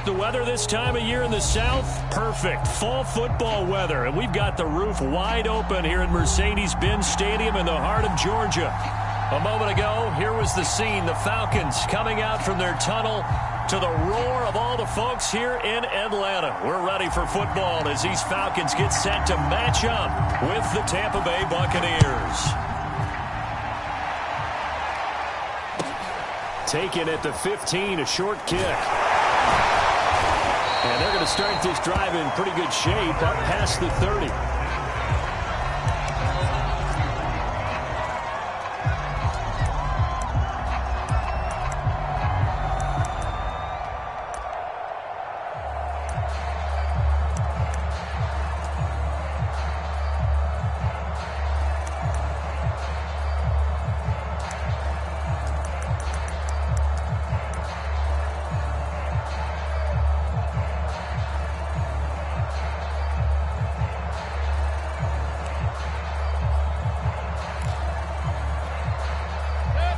The weather this time of year in the South, perfect. Fall football weather, and we've got the roof wide open here at Mercedes-Benz Stadium in the heart of Georgia. A moment ago, here was the scene. The Falcons coming out from their tunnel to the roar of all the folks here in Atlanta. We're ready for football as these Falcons get set to match up with the Tampa Bay Buccaneers. Taken at the 15, a short kick. And they're going to start this drive in pretty good shape up past the 30.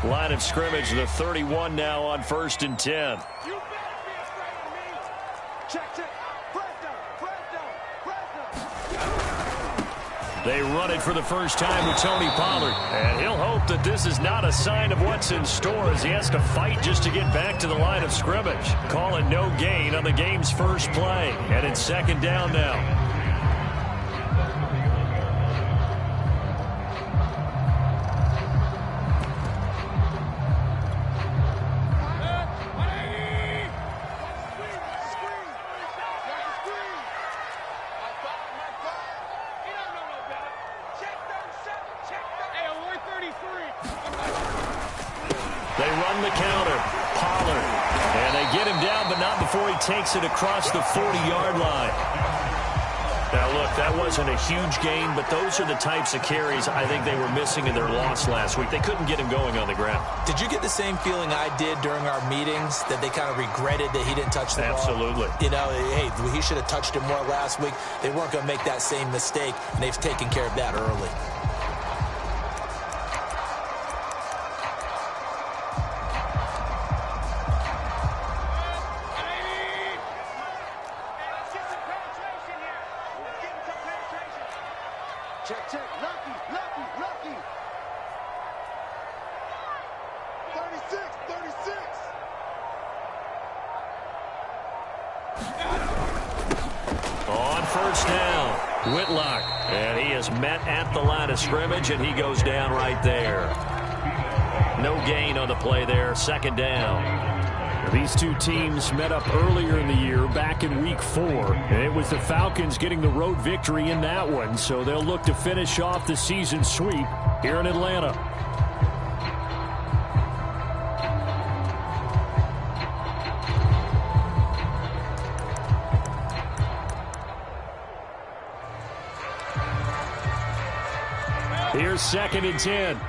Line of scrimmage, the 31 now on 1st and 10. They run it for the first time with Tony Pollard. And he'll hope that this is not a sign of what's in store as he has to fight just to get back to the line of scrimmage. Call it no gain on the game's first play. And it's 2nd down now. They run the counter. Pollard. And they get him down, but not before he takes it across the 40-yard line. Now, look, that wasn't a huge gain, but those are the types of carries I think they were missing in their loss last week. They couldn't get him going on the ground. Did you get the same feeling I did during our meetings, that they kind of regretted that he didn't touch the ball? Absolutely. You know, hey, he should have touched it more last week. They weren't going to make that same mistake, and they've taken care of that early. Check. Lucky. 36. On 1st down, Whitlock. And he is met at the line of scrimmage, and he goes down right there. No gain on the play there, 2nd down. These two teams met up earlier in the year, back in Week 4. And it was the Falcons getting the road victory in that one, so they'll look to finish off the season sweep here in Atlanta. Here's 2nd and 10.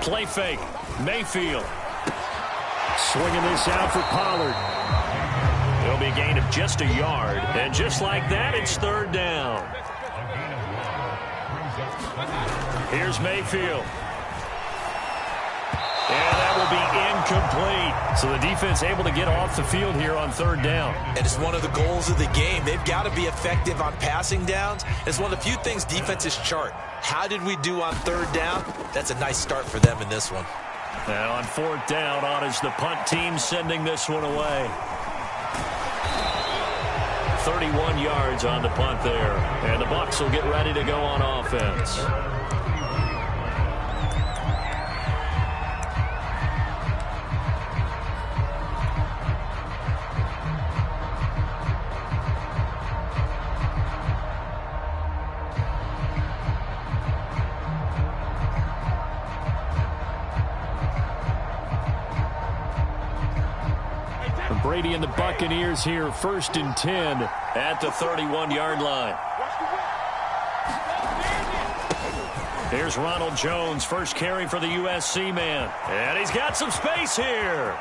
Play fake. Mayfield. Swinging this out for Pollard. It'll be a gain of just a yard. And just like that, it's 3rd down. Here's Mayfield. And that will be incomplete. So the defense able to get off the field here on 3rd down. And it's one of the goals of the game. They've got to be effective on passing downs. It's one of the few things defenses chart. How did we do on 3rd down? That's a nice start for them in this one. Now on 4th down, on is the punt team sending this one away. 31 yards on the punt there. And the Bucs will get ready to go on offense. Brady and the Buccaneers here, 1st and 10 at the 31-yard line. Here's Ronald Jones, first carry for the USC man. And he's got some space here.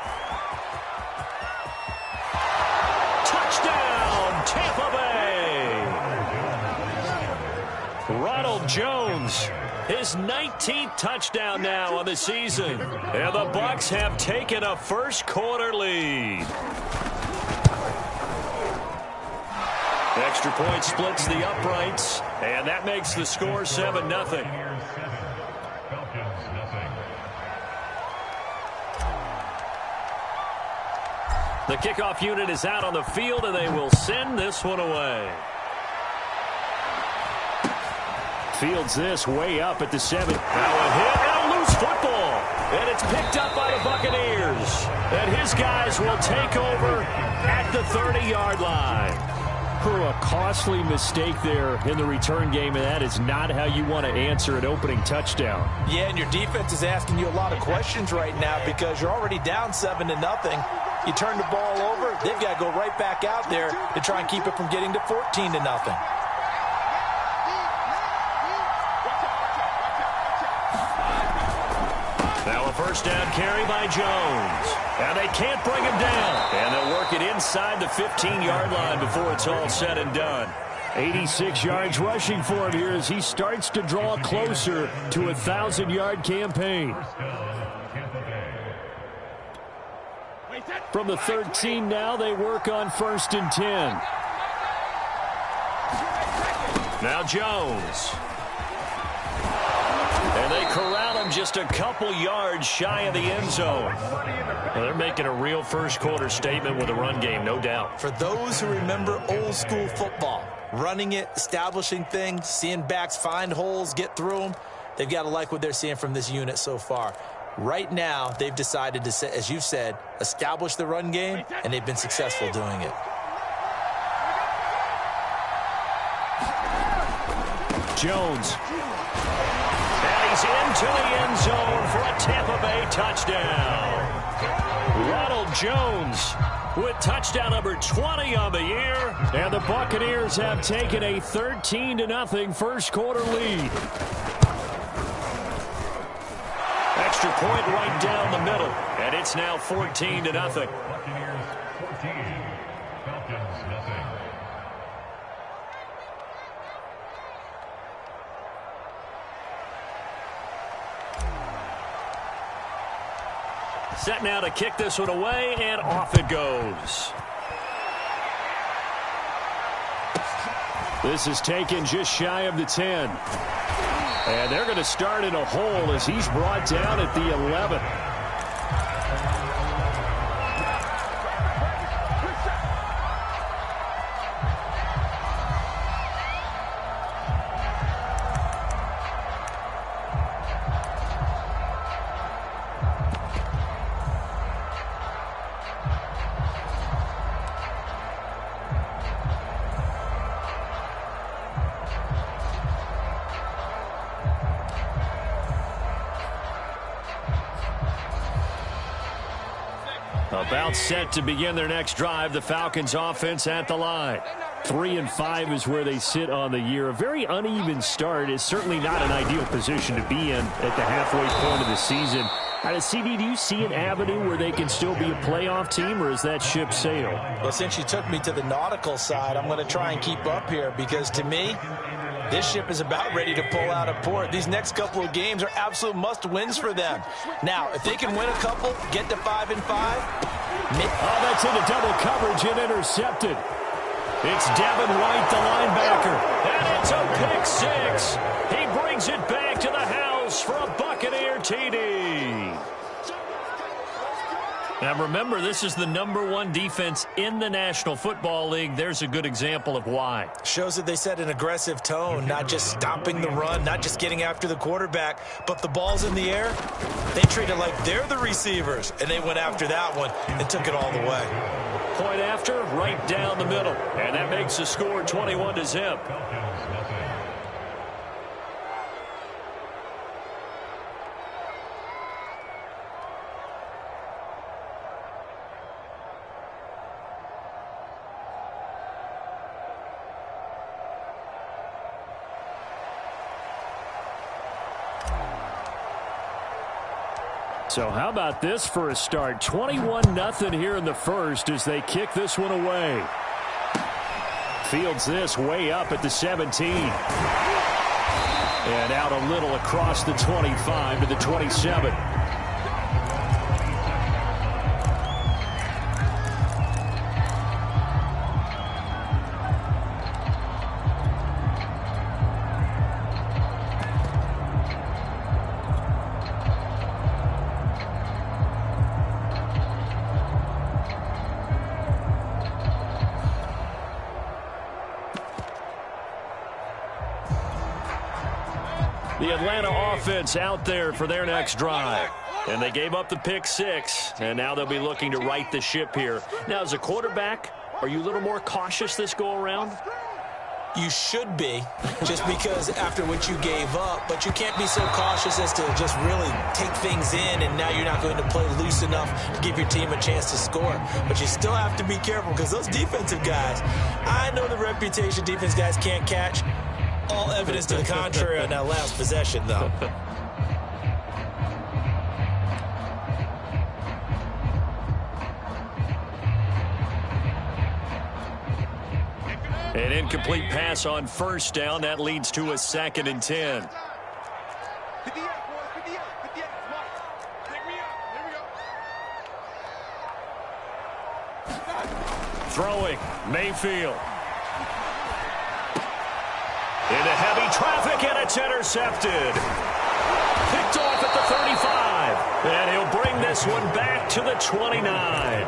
Touchdown, Tampa Bay. Ronald Jones His 19th touchdown now on the season. And the Bucs have taken a first-quarter lead. Extra point splits the uprights, and that makes the score 7-0. The kickoff unit is out on the field, and they will send this one away. Fields this way up at the 7. Now a hit and a loose football. And it's picked up by the Buccaneers. And his guys will take over at the 30-yard line. A costly mistake there in the return game, and that is not how you want to answer an opening touchdown. Yeah, and your defense is asking you a lot of questions right now because you're already down 7-0. You turn the ball over, they've got to go right back out there to try and keep it from getting to 14-0. Now a first down carry by Jones. And they can't bring him down. And they'll work it inside the 15-yard line before it's all said and done. 86 yards rushing for him here as he starts to draw closer to a 1,000-yard campaign. From the 13 now, they work on 1st and 10. Now Jones. And they corral him just a couple yards shy of the end zone. Well, they're making a real first-quarter statement with a run game, no doubt. For those who remember old-school football, running it, establishing things, seeing backs find holes, get through them, they've got to like what they're seeing from this unit so far. Right now, they've decided to, as you've said, establish the run game, and they've been successful doing it. Jones. And he's into the end zone for a Tampa Bay touchdown. Ronald Jones with touchdown number 20 on the year. And the Buccaneers have taken a 13-0 first-quarter lead. Extra point right down the middle. And it's now 14-0. Buccaneers 14, Falcons nothing. Set now to kick this one away, and off it goes. This is taken just shy of the 10. And they're going to start in a hole as he's brought down at the 11. About set to begin their next drive. The Falcons offense at the line. 3-5 is where they sit on the year. A very uneven start is certainly not an ideal position to be in at the halfway point of the season. CD, do you see an avenue where they can still be a playoff team, or is that ship sailed? Well, since you took me to the nautical side, I'm going to try and keep up here because to me, this ship is about ready to pull out of port. These next couple of games are absolute must-wins for them. Now, if they can win a couple, get to 5-5. Oh, that's into double coverage and intercepted. It's Devin White, the linebacker. And it's a pick six. He brings it back to the house for a Buccaneer TD. Now, remember, this is the #1 defense in the National Football League. There's a good example of why. Shows that they set an aggressive tone, not just stopping the run, not just getting after the quarterback, but the ball's in the air. They treat it like they're the receivers, and they went after that one and took it all the way. Point after, right down the middle. And that makes the score 21-0. So how about this for a start? 21-0 here in the first as they kick this one away. Fields this way up at the 17. And out a little across the 25 to the 27. The Atlanta offense out there for their next drive. And they gave up the pick 6, and now they'll be looking to right the ship here. Now, as a quarterback, are you a little more cautious this go-around? You should be, just because after what you gave up, but you can't be so cautious as to just really take things in, and now you're not going to play loose enough to give your team a chance to score. But you still have to be careful because those defensive guys, I know the reputation defense guys can't catch. All evidence to the contrary on that last possession, though. An incomplete pass on first down. That leads to a 2nd and 10. Throwing, Mayfield. Into heavy traffic, and it's intercepted. Picked off at the 35. And he'll bring this one back to the 29.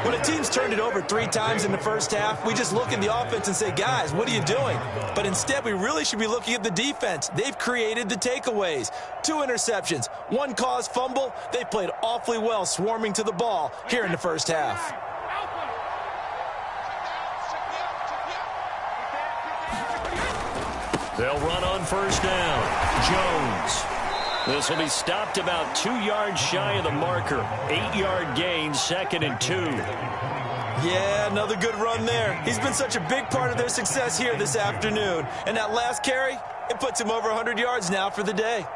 When a team's turned it over 3 times in the first half, we just look at the offense and say, guys, what are you doing? But instead, we really should be looking at the defense. They've created the takeaways. 2 interceptions, 1 caused fumble. They played awfully well swarming to the ball here in the first half. They'll run on first down. Jones. This will be stopped about 2 yards shy of the marker. 8-yard gain, 2nd and 2. Yeah, another good run there. He's been such a big part of their success here this afternoon. And that last carry, it puts him over 100 yards now for the day.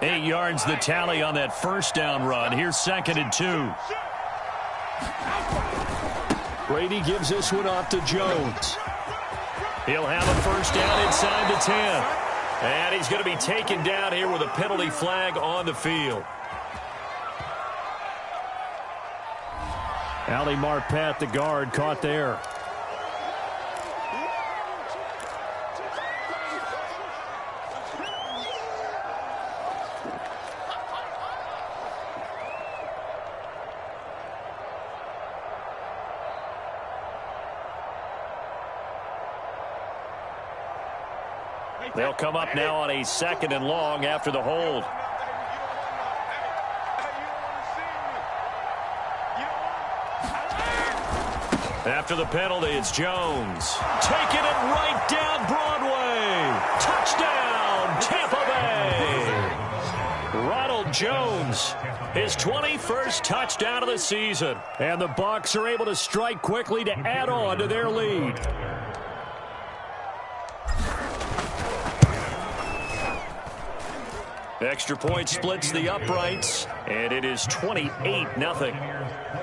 Eight yards the tally on that first down run. Here's 2nd and 2. Brady gives this one off to Jones. He'll have a first down inside the 10. And he's going to be taken down here with a penalty flag on the field. Ali Marpet, the guard, caught there. They'll come up now on a 2nd and long after the hold. After the penalty, it's Jones. Taking it right down Broadway. Touchdown, Tampa Bay. Ronald Jones, his 21st touchdown of the season. And the Bucs are able to strike quickly to add on to their lead. Extra point splits the uprights, and it is 28-0.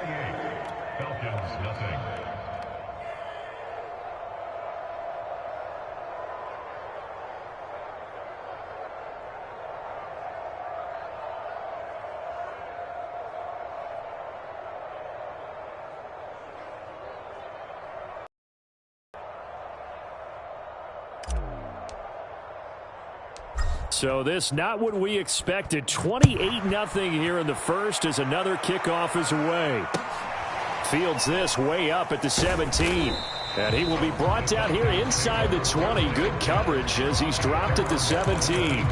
So this not what we expected. 28-0 here in the first as another kickoff is away. Fields this way up at the 17. And he will be brought down here inside the 20. Good coverage as he's dropped at the 17.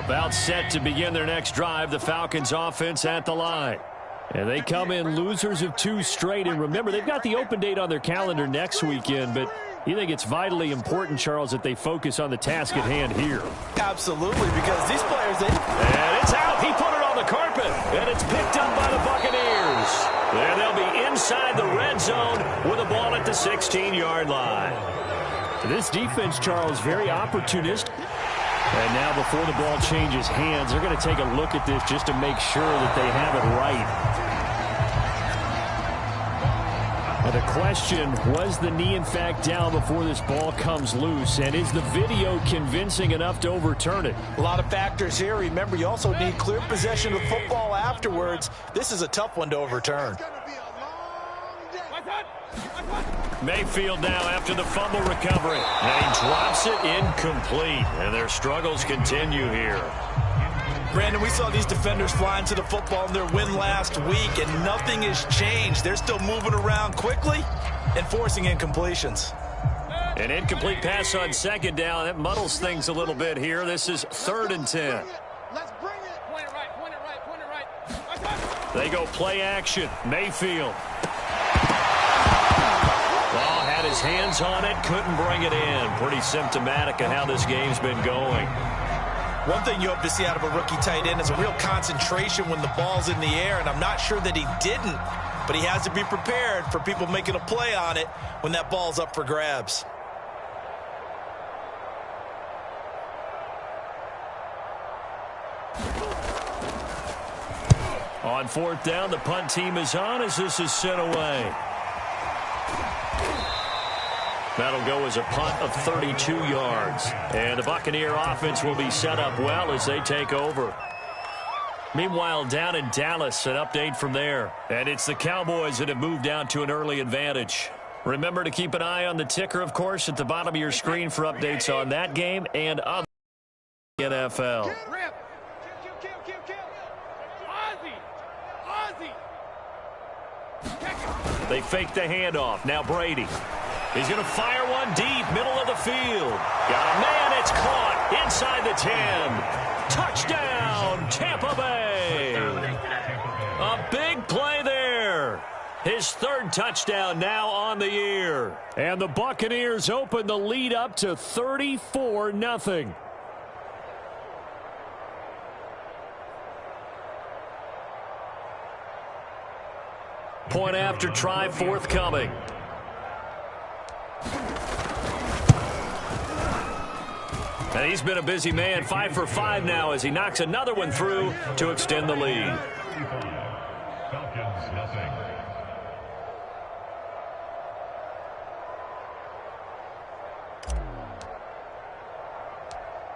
About set to begin their next drive, the Falcons offense at the line. And they come in losers of 2 straight. And remember, they've got the open date on their calendar next weekend, but you think it's vitally important, Charles, that they focus on the task at hand here? Absolutely, because these players, And it's out. He put it on the carpet, and it's picked up by the Buccaneers. And they'll be inside the red zone with the ball at the 16-yard line. This defense, Charles, very opportunistic. And now before the ball changes hands, they're going to take a look at this just to make sure that they have it right. Now the question, was the knee in fact down before this ball comes loose? And is the video convincing enough to overturn it? a lot of factors here. Remember, you also need clear possession of football afterwards. This is a tough one to overturn. Mayfield now after the fumble recovery. And he drops it incomplete. And their struggles continue here. Brandon, we saw these defenders flying to the football in their win last week, and nothing has changed. They're still moving around quickly and forcing incompletions. An incomplete pass on second down. That muddles things a little bit here. This is 3rd and 10. Let's bring it. Point it right, point it right, point it right. They go play action. Mayfield. Ball had his hands on it, couldn't bring it in. Pretty symptomatic of how this game's been going. One thing you hope to see out of a rookie tight end is a real concentration when the ball's in the air, and I'm not sure that he didn't, but he has to be prepared for people making a play on it when that ball's up for grabs. On 4th down, the punt team is on as this is sent away. That'll go as a punt of 32 yards. And the Buccaneer offense will be set up well as they take over. Meanwhile, down in Dallas, an update from there. And it's the Cowboys that have moved down to an early advantage. Remember to keep an eye on the ticker, of course, at the bottom of your screen for updates on that game and other NFL. They fake the handoff. Now Brady. He's going to fire one deep, middle of the field. Got a man, it's caught inside the 10. Touchdown, Tampa Bay. A big play there. His 3rd touchdown now on the year. And the Buccaneers open the lead up to 34-0. Point after try forthcoming. And he's been a busy man, 5 for 5 now as he knocks another one through to extend the lead. Falcons nothing.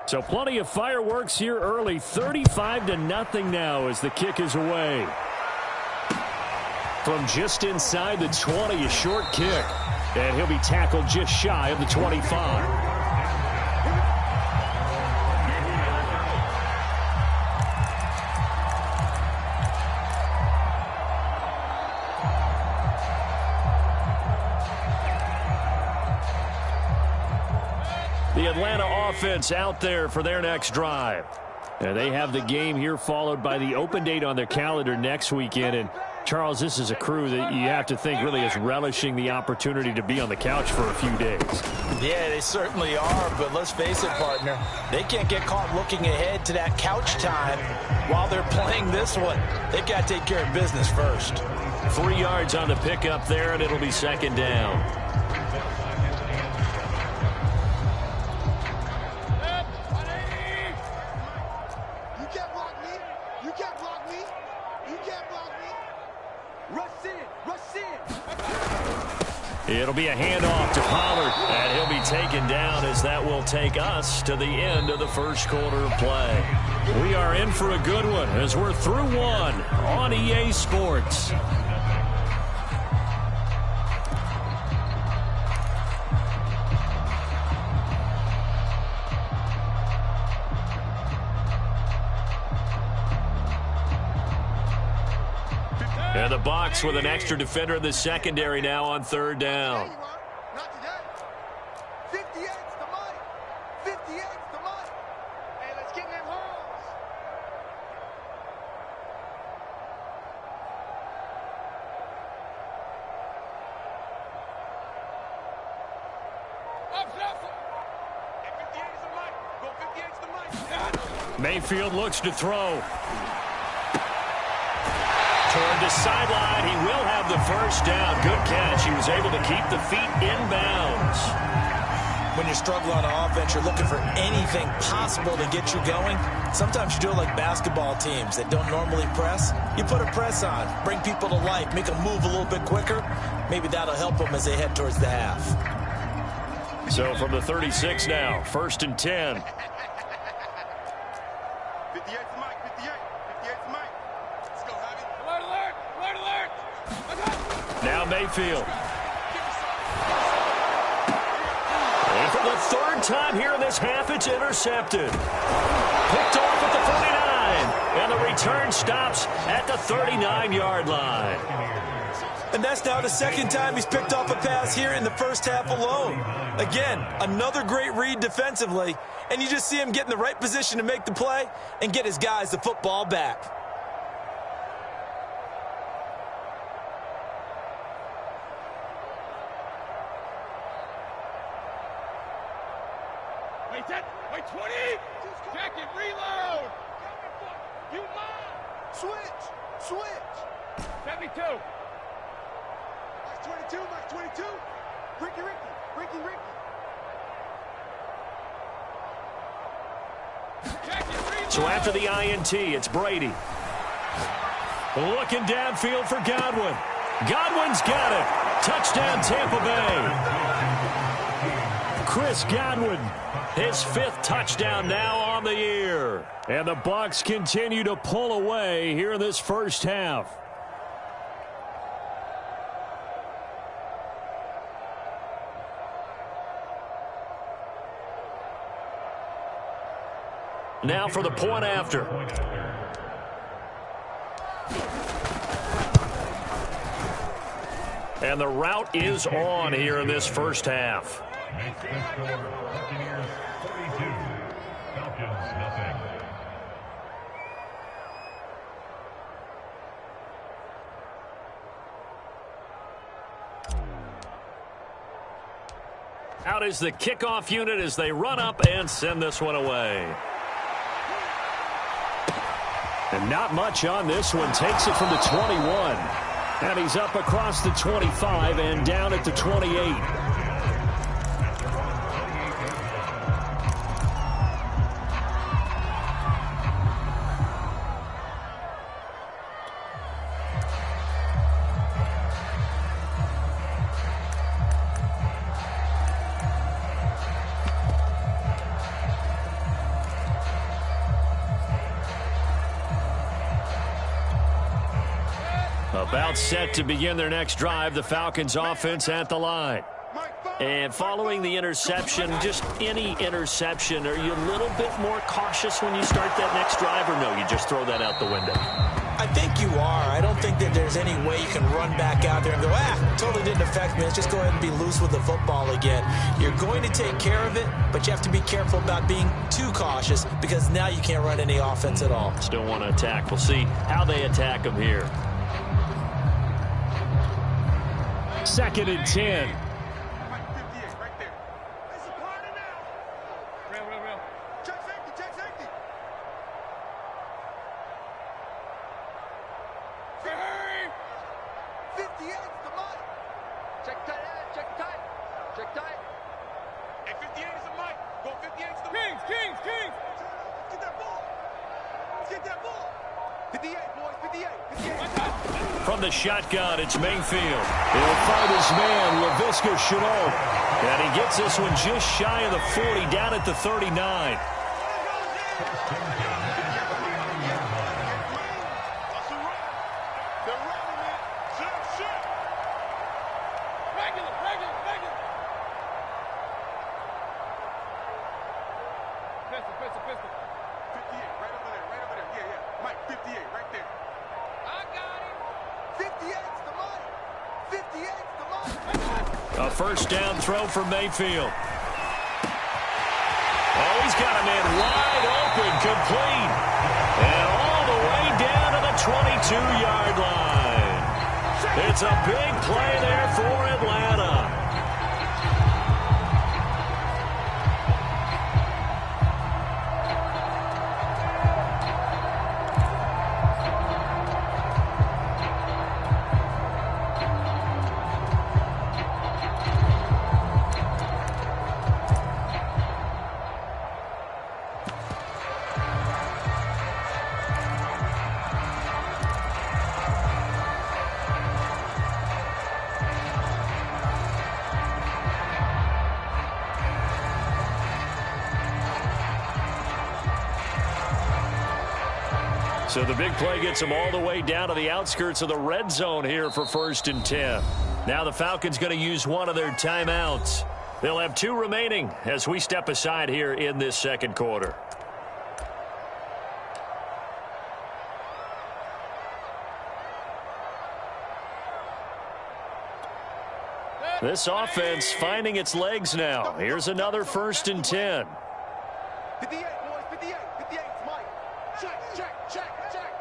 So plenty of fireworks here early. 35-0 now as the kick is away. From just inside the 20, a short kick. And he'll be tackled just shy of the 25. The Atlanta offense out there for their next drive. And they have the game here followed by the open date on their calendar next weekend. And Charles, this is a crew that you have to think really is relishing the opportunity to be on the couch for a few days. Yeah, they certainly are, but let's face it, partner. They can't get caught looking ahead to that couch time while they're playing this one. They've got to take care of business first. 3 yards on the pickup there, and it'll be 2nd down. You can't block me. You can't block me. You can't block me. Rush in. Rush in. It'll be a handoff to Pollard, and he'll be taken down as that will take us to the end of the first quarter of play. We are in for a good one as we're through one on EA Sports. And the Bucs with an extra defender in the secondary now on 3rd down. Not today. 58's the money. 58's the money. Hey, let's get them holes. Mayfield looks to throw. Toward the sideline, he will have the first down. Good catch. He was able to keep the feet in bounds. When you struggle on offense, you're looking for anything possible to get you going. Sometimes you do it like basketball teams that don't normally press. You put a press on, bring people to life, make them move a little bit quicker. Maybe that'll help them as they head towards the half. So from the 36 now, 1st and 10. 58's Mike, 58's Mike. Let's go, Javi. Alert, alert, alert. Now Mayfield. And for the 3rd time here in this half, it's intercepted. Picked off at the 49. And the return stops at the 39-yard line. And that's now the 2nd time he's picked off a pass here in the first half alone. Again, another great read defensively. And you just see him get in the right position to make the play and get his guys the football back. Wait, 20. Check it, reload. You mind? Switch. 72. Mike 22, Mike 22. Ricky. So after the INT, it's Brady. Looking downfield for Godwin. Godwin's got it. Touchdown, Tampa Bay. Chris Godwin, his 5th touchdown now on the year. And the Bucs continue to pull away here in this first half. Now for the point after. And the route is on here in this first half. Makes the score Buccaneers 42, Falcons nothing. Out is the kickoff unit as they run up and send this one away. And not much on this one. Takes it from the 21. And he's up across the 25 and down at the 28. About set to begin their next drive, the Falcons offense at the line. And following the interception, just any interception, are you a little bit more cautious when you start that next drive, or no, you just throw that out the window? I think you are. I don't think that there's any way you can run back out there and go, totally didn't affect me. Let's just go ahead and be loose with the football again. You're going to take care of it, but you have to be careful about being too cautious because now you can't run any offense at all. Still want to attack. We'll see how they attack them here. 2nd and 10. From the shotgun, it's Mayfield. He'll find his man, Laviska Shenault. And he gets this one just shy of the 40, down at the 39. A first down throw for Mayfield. Oh, he's got a man wide open, complete. And all the way down to the 22-yard line. It's a big play there for Atlanta. So the big play gets them all the way down to the outskirts of the red zone here for 1st and 10. Now the Falcons going to use one of their timeouts. They'll have 2 remaining as we step aside here in this second quarter. This offense finding its legs now. Here's another 1st and 10. 58, boys, 58, 58, Mike. Check, check, check, check.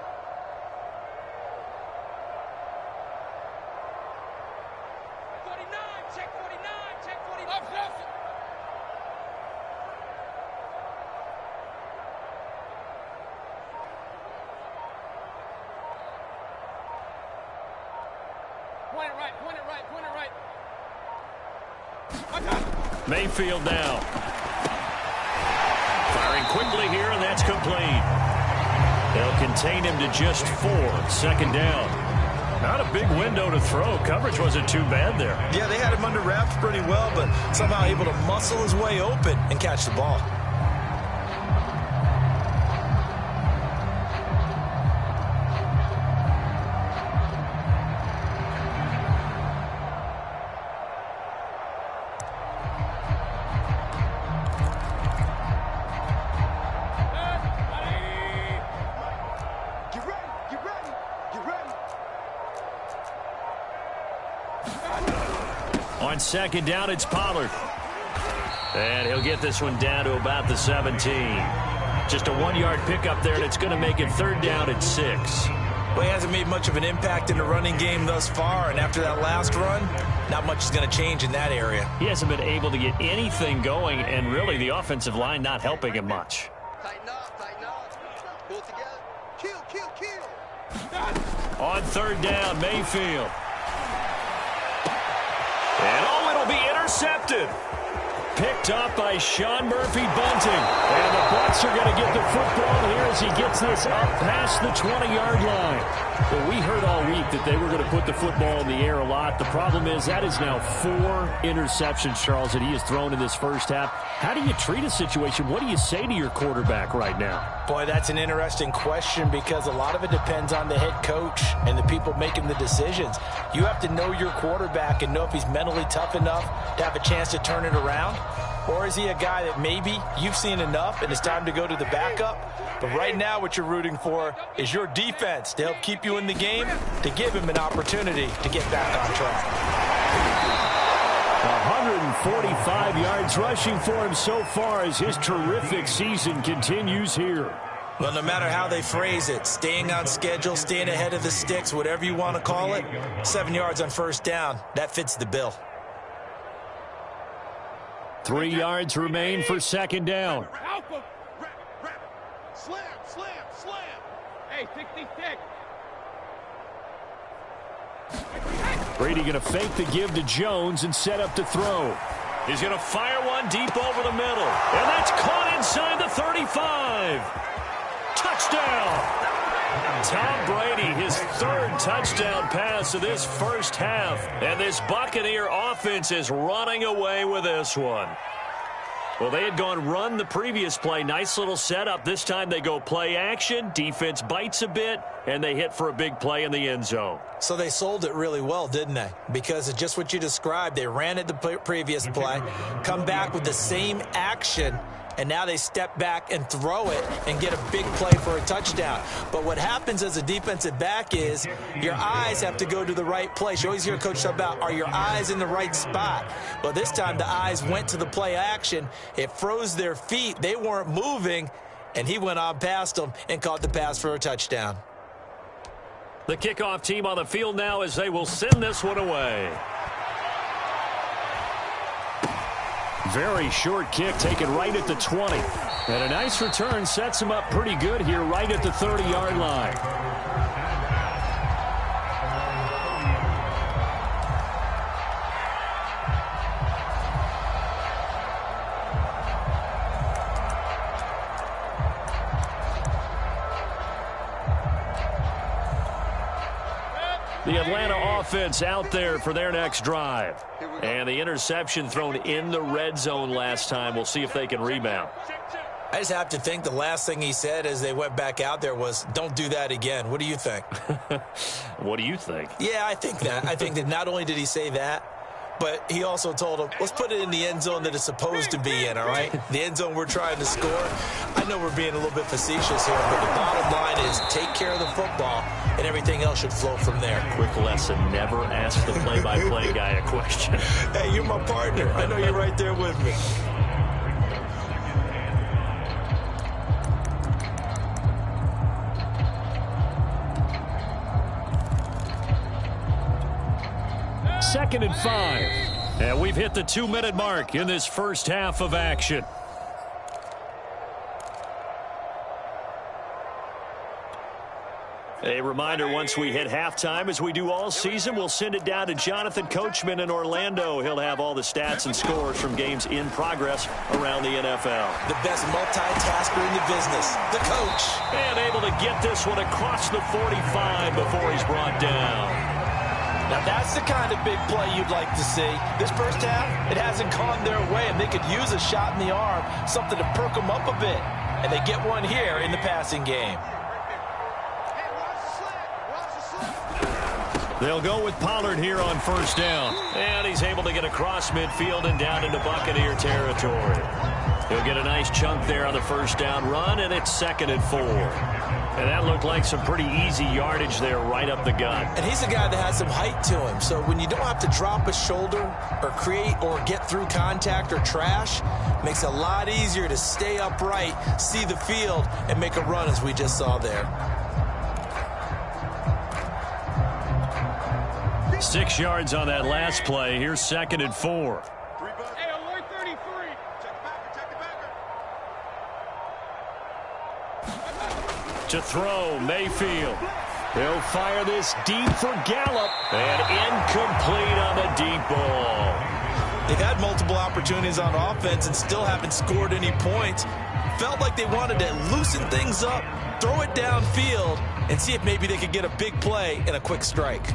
49, check 49, check 49. Left, left. Point it right, point it right, point it right. Mayfield now. Firing quickly here, and that's complete. They'll contain him to just 4. 2nd down. Not a big window to throw. Coverage wasn't too bad there. Yeah, they had him under wraps pretty well, but somehow able to muscle his way open and catch the ball. On 2nd down, it's Pollard. And he'll get this one down to about the 17. Just a 1-yard pickup there, and it's going to make it 3rd down at 6. Well, he hasn't made much of an impact in the running game thus far, and after that last run, not much is going to change in that area. He hasn't been able to get anything going, and really the offensive line not helping him much. Tighten up, pull together. Kill, kill, kill. On 3rd down, Mayfield. And oh, it'll be intercepted. Picked up by Sean Murphy-Bunting. And the Bucs are going to get the football here as he gets this up past the 20-yard line. Well, we heard all week that they were going to put the football in the air a lot. The problem is that is now 4 interceptions, Charles, that he has thrown in this first half. How do you treat a situation? What do you say to your quarterback right now? Boy, that's an interesting question because a lot of it depends on the head coach and the people making the decisions. You have to know your quarterback and know if he's mentally tough enough to have a chance to turn it around. Or is he a guy that maybe you've seen enough and it's time to go to the backup? But right now what you're rooting for is your defense to help keep you in the game, to give him an opportunity to get back on track. 145 yards rushing for him so far as his terrific season continues here. Well, no matter how they phrase it, staying on schedule, staying ahead of the sticks, whatever you want to call it, 7 yards on 1st down, that fits the bill. 3 yards remain for 2nd down. Slam, slam, slam. Hey, tick. Brady going to fake the give to Jones and set up to throw. He's going to fire one deep over the middle. And that's caught inside the 35. Touchdown. Tom Brady, his 3rd touchdown pass of this first half. And this Buccaneer offense is running away with this one. Well, they had gone run the previous play. Nice little setup. This time they go play action. Defense bites a bit, and they hit for a big play in the end zone. So they sold it really well, didn't they? Because it's just what you described. They ran it the previous play, come back with the same action, and now they step back and throw it and get a big play for a touchdown. But what happens as a defensive back is your eyes have to go to the right place. You always hear Coach talk about, are your eyes in the right spot? Well, this time the eyes went to the play action. It froze their feet. They weren't moving, and he went on past them and caught the pass for a touchdown. The kickoff team on the field now as they will send this one away. Very short kick taken right at the 20. And a nice return sets him up pretty good here right at the 30-yard line. The Atlanta offense out there for their next drive. And the interception thrown in the red zone last time. We'll see if they can rebound. I just have to think the last thing he said as they went back out there was, don't do that again. What do you think? What do you think? Yeah, I think that. I think that not only did he say that, but he also told him, let's put it in the end zone that it's supposed to be in, all right? The end zone we're trying to score. I know we're being a little bit facetious here, but the bottom line is take care of the football, and everything else should flow from there. Quick lesson, never ask the play-by-play guy a question. Hey, you're my partner. I know you're right there with me. Second and 5. And we've hit the 2-minute mark in this first half of action. A reminder, once we hit halftime, as we do all season, we'll send it down to Jonathan Coachman in Orlando. He'll have all the stats and scores from games in progress around the NFL. The best multitasker in the business, the coach. And able to get this one across the 45 before he's brought down. Now, that's the kind of big play you'd like to see. This first half, it hasn't gone their way, and they could use a shot in the arm, something to perk them up a bit. And they get one here in the passing game. They'll go with Pollard here on first down. And he's able to get across midfield and down into Buccaneer territory. He'll get a nice chunk there on the first down run, and it's 2nd and 4. And that looked like some pretty easy yardage there right up the gut. And he's a guy that has some height to him. So when you don't have to drop a shoulder or create or get through contact or trash, makes it a lot easier to stay upright, see the field, and make a run as we just saw there. 6 yards on that last play. Here's 2nd and 4. Hey, alert 33. Check the backer. To throw, Mayfield. He'll fire this deep for Gallup. And incomplete on the deep ball. They've had multiple opportunities on offense and still haven't scored any points. Felt like they wanted to loosen things up, throw it downfield, and see if maybe they could get a big play and a quick strike.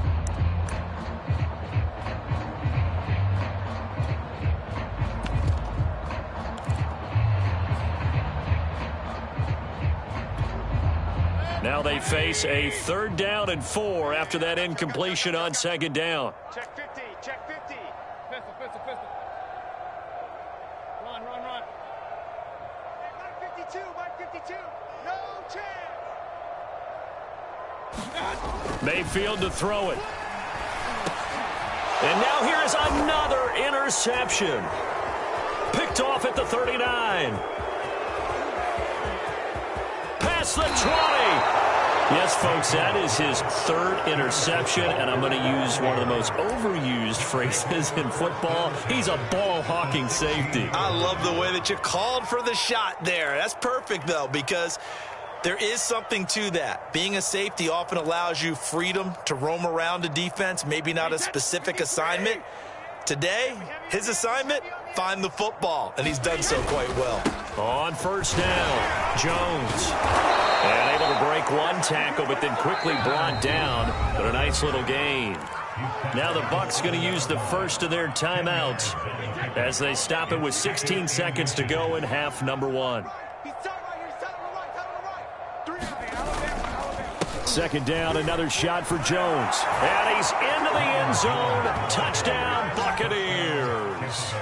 Now they face a 3rd down and 4 after that incompletion on 2nd down. Check 50. Check 50. Pistol. Run. Hey, Mike 52. No chance. Mayfield to throw it. And now here is another interception. Picked off at the 39. Past the 20. Yes, folks, that is his 3rd interception, and I'm going to use one of the most overused phrases in football. He's a ball-hawking safety. I love the way that you called for the shot there. That's perfect, though, because there is something to that. Being a safety often allows you freedom to roam around a defense, maybe not a specific assignment. Today, his assignment, find the football, and he's done so quite well. On first down, Jones. And able to break one tackle, but then quickly brought down. But a nice little gain. Now the Bucs going to use the first of their timeouts as they stop it with 16 seconds to go in half number 1. Second down, another shot for Jones. And he's into the end zone. Touchdown, Buccaneers.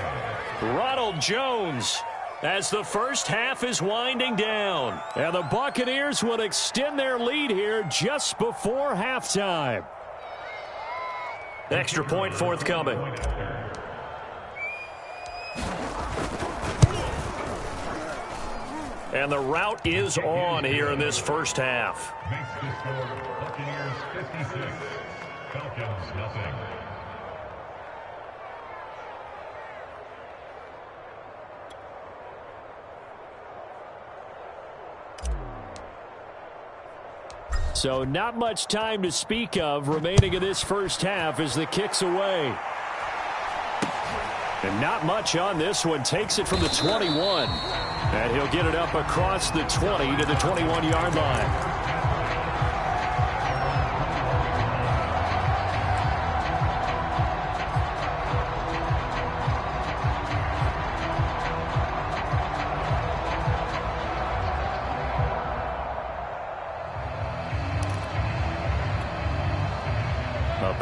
Ronald Jones, as the first half is winding down. And the Buccaneers will extend their lead here just before halftime. Extra point forthcoming. And the route is on here in this first half. Makes the score Buccaneers 56, Falcons nothing. So not much time to speak of remaining in this first half as the kick's away. And not much on this one. Takes it from the 21. And he'll get it up across the 20 to the 21-yard line.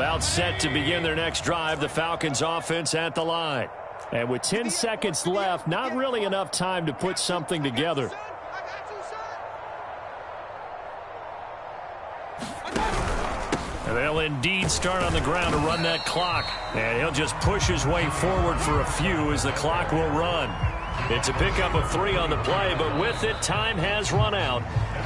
About set to begin their next drive, the Falcons offense at the line. And with 10 seconds left, not really enough time to put something together. And they'll indeed start on the ground to run that clock. And he'll just push his way forward for a few as the clock will run. It's a pickup of 3 on the play, but with it, time has run out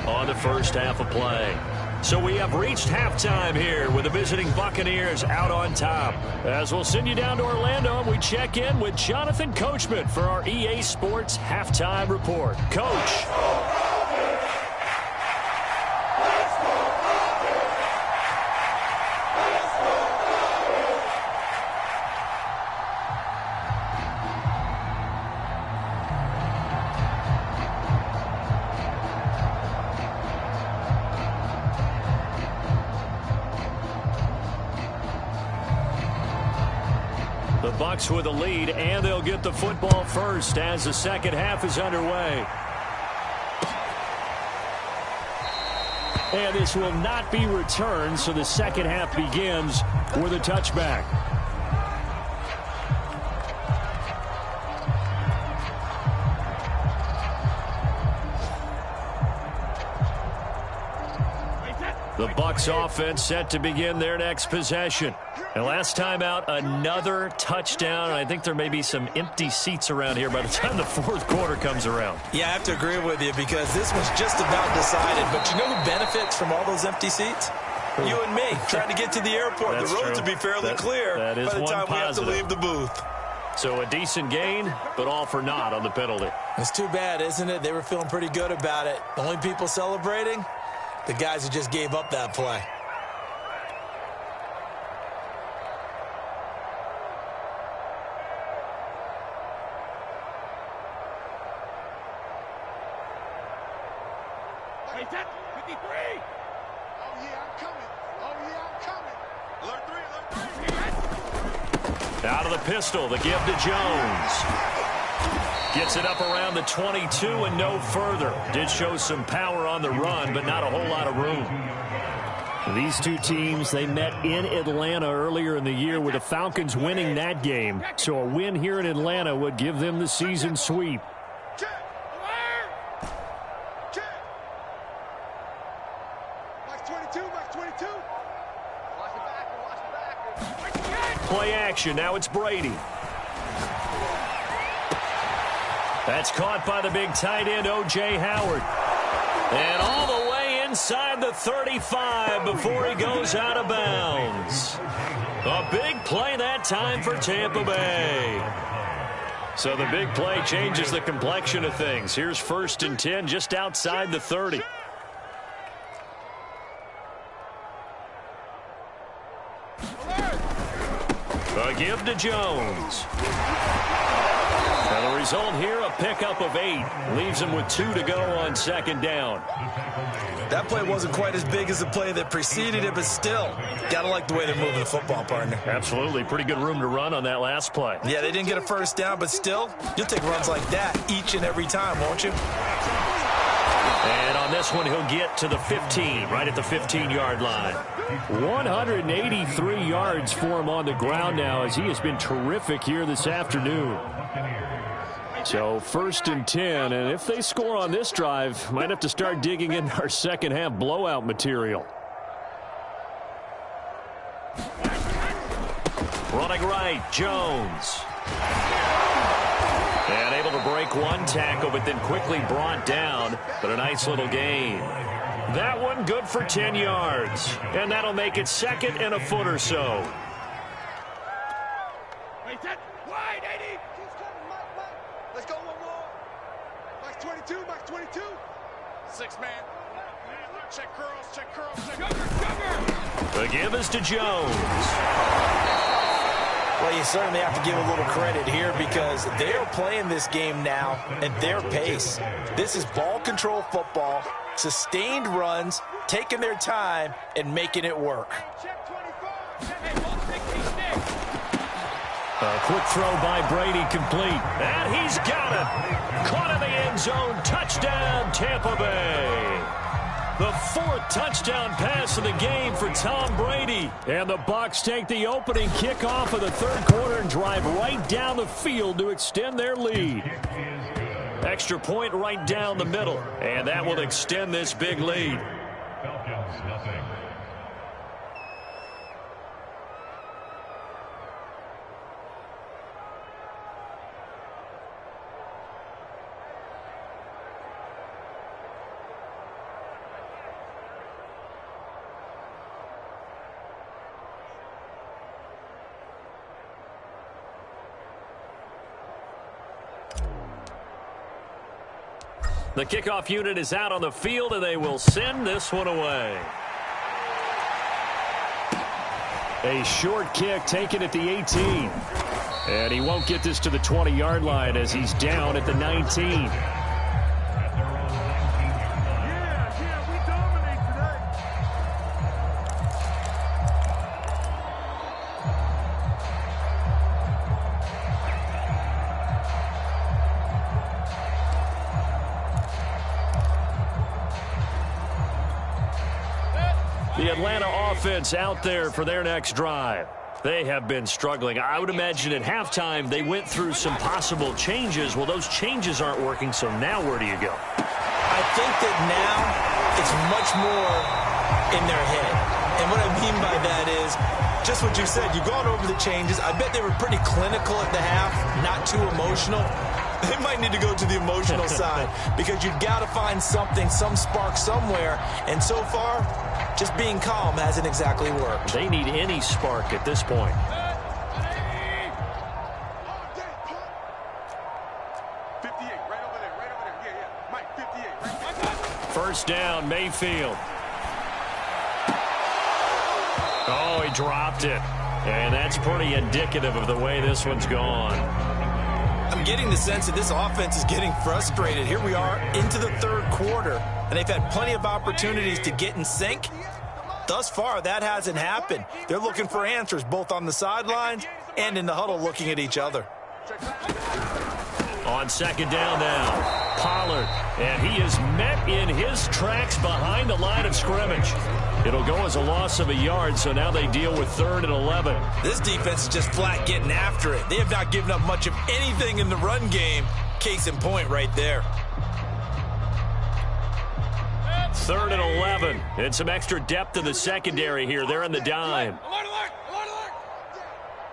on the first half of play. So we have reached halftime here with the visiting Buccaneers out on top. As we'll send you down to Orlando, and we check in with Jonathan Coachman for our EA Sports Halftime Report. Coach. Bucks with a lead, and they'll get the football first as the second half is underway. And this will not be returned, so the second half begins with a touchback. The Bucks offense set to begin their next possession. And last time out, another touchdown. And I think there may be some empty seats around here by the time the fourth quarter comes around. Yeah, I have to agree with you because this was just about decided. But you know who benefits from all those empty seats? You and me, trying to get to the airport. That's the road true. to be fairly clear that is by the time one we have to leave the booth. So a decent gain, but all for naught on the penalty. It's too bad, isn't it? They were feeling pretty good about it. The only people celebrating, the guys who just gave up that play. Out of the pistol, the give to Jones. Gets it up around the 22 and no further. Did show some power on the run, but not a whole lot of room. These two teams, they met in Atlanta earlier in the year with the Falcons winning that game. So a win here in Atlanta would give them the season sweep. Play action. Now it's Brady. That's caught by the big tight end, O.J. Howard. And all the way inside the 35 before he goes out of bounds. A big play that time for Tampa Bay. So the big play changes the complexion of things. Here's 1st and 10 just outside the 30. A give to Jones. And the result here, a pickup of 8. Leaves him with 2 to go on 2nd down. That play wasn't quite as big as the play that preceded it, but still, got to like the way they're moving the football, partner. Absolutely. Pretty good room to run on that last play. Yeah, they didn't get a 1st down, but still, you'll take runs like that each and every time, won't you? And on this one, he'll get to the 15, right at the 15-yard line. 183 yards for him on the ground now as he has been terrific here this afternoon. So 1st and 10, and if they score on this drive, might have to start digging in our second half blowout material. Running right, Jones. And able to break one tackle, but then quickly brought down. But a nice little gain. That one good for 10 yards. And that'll make it 2nd and a foot or so. Wide, 80. Let's go one more. Max 22, Max 22. 6-man. Check curls, check curls, check curls. The give is to Jones. Well, you certainly have to give a little credit here because they're playing this game now at their pace. This is ball control football, sustained runs, taking their time, and making it work. A quick throw by Brady complete. And he's got it. Caught in the end zone. Touchdown, Tampa Bay. The fourth touchdown pass of the game for Tom Brady. And the Bucs take the opening kickoff of the third quarter and drive right down the field to extend their lead. Extra point right down the middle. And that will extend this big lead. Falcons, nothing. The kickoff unit is out on the field, and they will send this one away. A short kick taken at the 18. And he won't get this to the 20-yard line as he's down at the 19. The Atlanta offense out there for their next drive. They have been struggling. I would imagine at halftime they went through some possible changes. Well, those changes aren't working, so now where do you go? I think that now it's much more in their head. And what I mean by that is just what you said. You've gone over the changes. I bet they were pretty clinical at the half, not too emotional. They might need to go to the emotional side because you've got to find something, some spark somewhere. And so far, just being calm hasn't exactly worked. They need any spark at this point. 58, right over there, right over there. Yeah. Mike, 58, right. First down, Mayfield. Oh, he dropped it. And that's pretty indicative of the way this one's gone. I'm getting the sense that this offense is getting frustrated. Here we are into the third quarter, and they've had plenty of opportunities to get in sync. Thus far, that hasn't happened. They're looking for answers both on the sidelines and in the huddle looking at each other. On second down now, Pollard, and he is met in his tracks behind the line of scrimmage. It'll go as a loss of a yard, so now they deal with 3rd and 11. This defense is just flat getting after it. They have not given up much of anything in the run game. Case in point right there. 3rd and 11, and some extra depth in the secondary here. They're in the dime.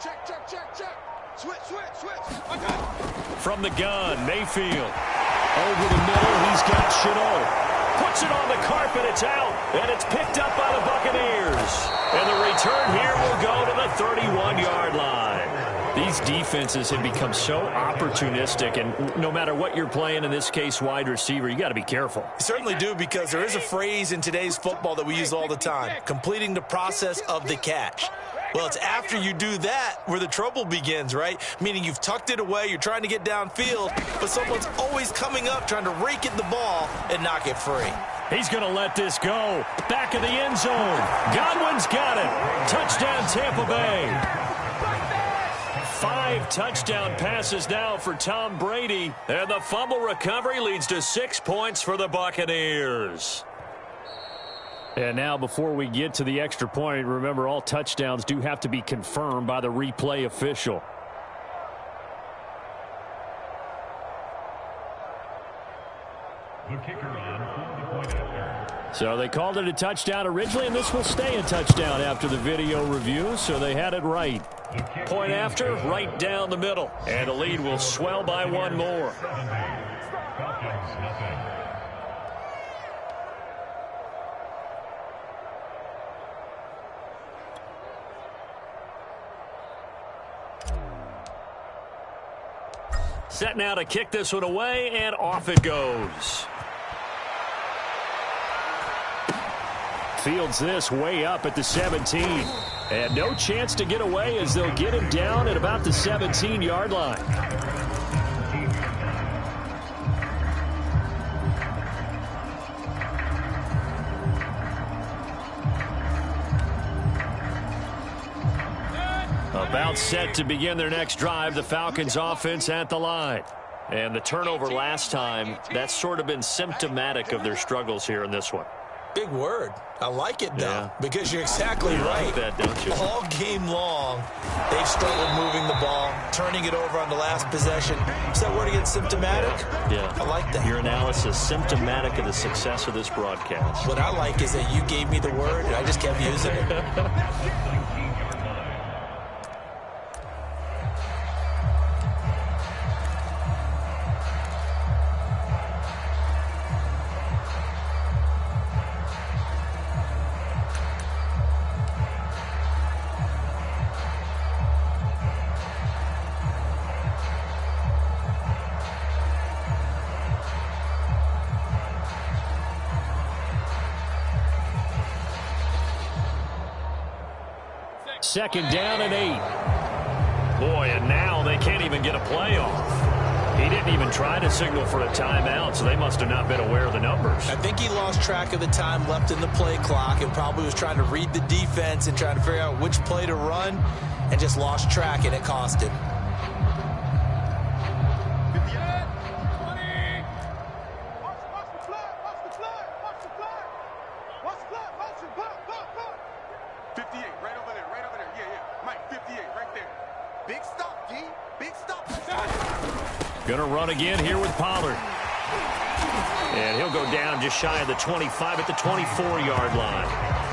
Check. Switch. From the gun, Mayfield. Over the middle, he's got Chenault. Puts it on the carpet, it's out, and it's picked up by the Buccaneers. And the return here will go to the 31-yard line. These defenses have become so opportunistic, and no matter what you're playing, in this case wide receiver, you got to be careful. You certainly do, because there is a phrase in today's football that we use all the time, completing the process of the catch. Well, it's after you do that where the trouble begins, right? Meaning you've tucked it away, you're trying to get downfield, but someone's always coming up trying to rake at the ball and knock it free. He's going to let this go. Back of the end zone. Godwin's got it. Touchdown, Tampa Bay. 5 touchdown passes now for Tom Brady, and the fumble recovery leads to 6 points for the Buccaneers. And now, before we get to the extra point, remember all touchdowns do have to be confirmed by the replay official. The kicker on the point after. So they called it a touchdown originally, and this will stay a touchdown after the video review, so they had it right. Point after, right down the middle. And the lead will swell by 1 more. Falcons, nothing. Set now to kick this one away, and off it goes. Fields this way up at the 17. And no chance to get away as they'll get him down at about the 17-yard line. About set to begin their next drive, the Falcons offense at the line. And the turnover last time, that's sort of been symptomatic of their struggles here in this one. Big word. I like it, though, because you're exactly right. Like that, don't you? All game long, they've struggled moving the ball, turning it over on the last possession. Is that word again, symptomatic? Yeah. I like that. Your analysis, symptomatic of the success of this broadcast. What I like is that you gave me the word, and I just kept using it. Second down and 8. Boy, and now they can't even get a play off. He didn't even try to signal for a timeout, so they must have not been aware of the numbers. I think he lost track of the time left in the play clock and probably was trying to read the defense and trying to figure out which play to run and just lost track, and it cost him. Going to run again here with Pollard. And he'll go down just shy of the 25 at the 24-yard line.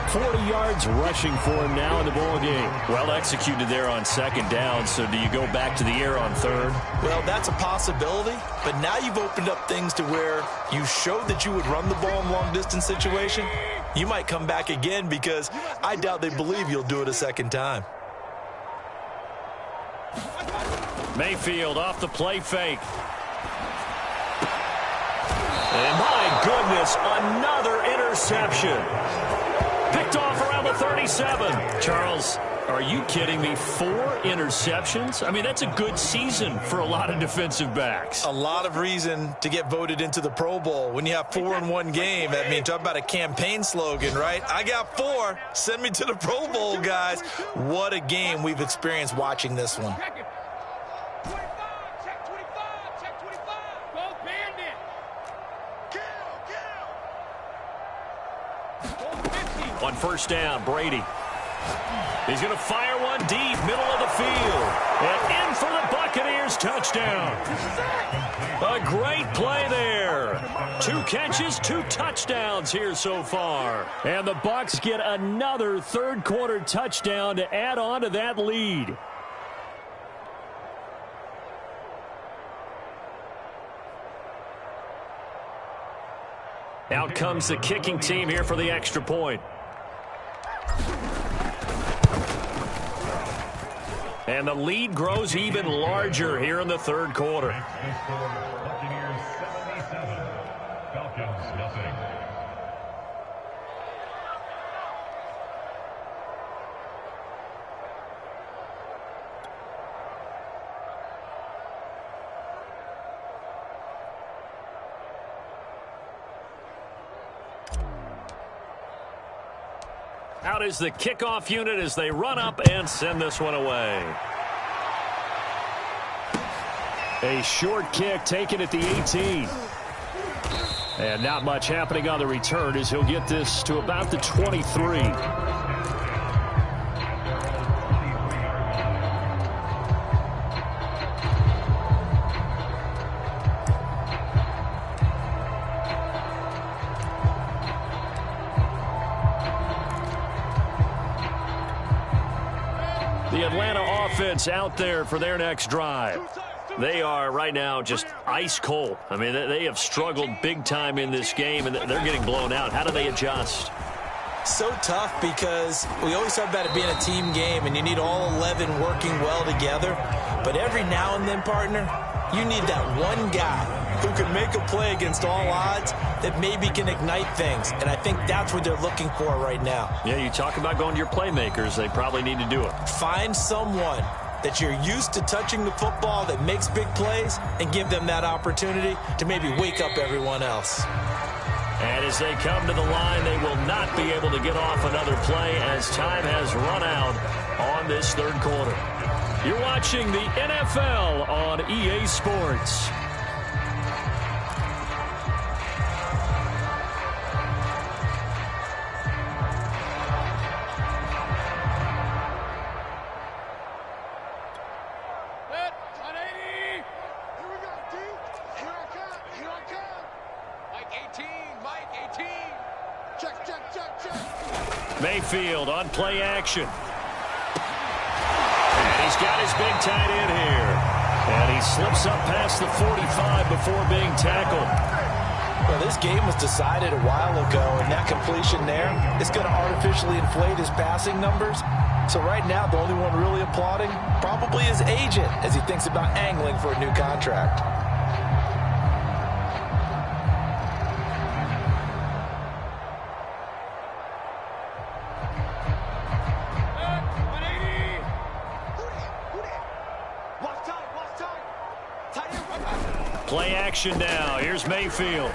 40 yards rushing for him now in the ball game. Well executed there on second down. So do you go back to the air on third? Well, that's a possibility. But now you've opened up things to where you showed that you would run the ball in long-distance situation. You might come back again because I doubt they believe you'll do it a second time. Mayfield off the play fake. And my goodness, another interception. Picked off around the 37. Charles, are you kidding me? 4 interceptions? I mean, that's a good season for a lot of defensive backs. A lot of reason to get voted into the Pro Bowl. When you have 4 in one game, I mean, talk about a campaign slogan, right? I got 4. Send me to the Pro Bowl, guys. What a game we've experienced watching this one. On first down, Brady. He's going to fire one deep, middle of the field. And in for the Buccaneers, touchdown. A great play there. 2 catches, 2 touchdowns here so far. And the Bucs get another third-quarter touchdown to add on to that lead. Out comes the kicking team here for the extra point. And the lead grows even larger here in the third quarter. Buccaneers 77, Falcons nothing. Out is the kickoff unit as they run up and send this one away. A short kick taken at the 18. And not much happening on the return as he'll get this to about the 23. The Atlanta offense out there for their next drive. They are right now just ice cold. I mean, they have struggled big time in this game, and they're getting blown out. How do they adjust? So tough because we always talk about it being a team game, and you need all 11 working well together. But every now and then, partner, you need that one guy who can make a play against all odds that maybe can ignite things. And I think that's what they're looking for right now. Yeah, you talk about going to your playmakers. They probably need to do it. Find someone that you're used to touching the football that makes big plays and give them that opportunity to maybe wake up everyone else. And as they come to the line, they will not be able to get off another play as time has run out on this third quarter. You're watching the NFL on EA Sports. Mayfield on play action. And he's got his big tight end here. And he slips up past the 45 before being tackled. Well, this game was decided a while ago, and that completion there is going to artificially inflate his passing numbers. So right now, the only one really applauding probably his agent as he thinks about angling for a new contract. Play action now. Here's Mayfield.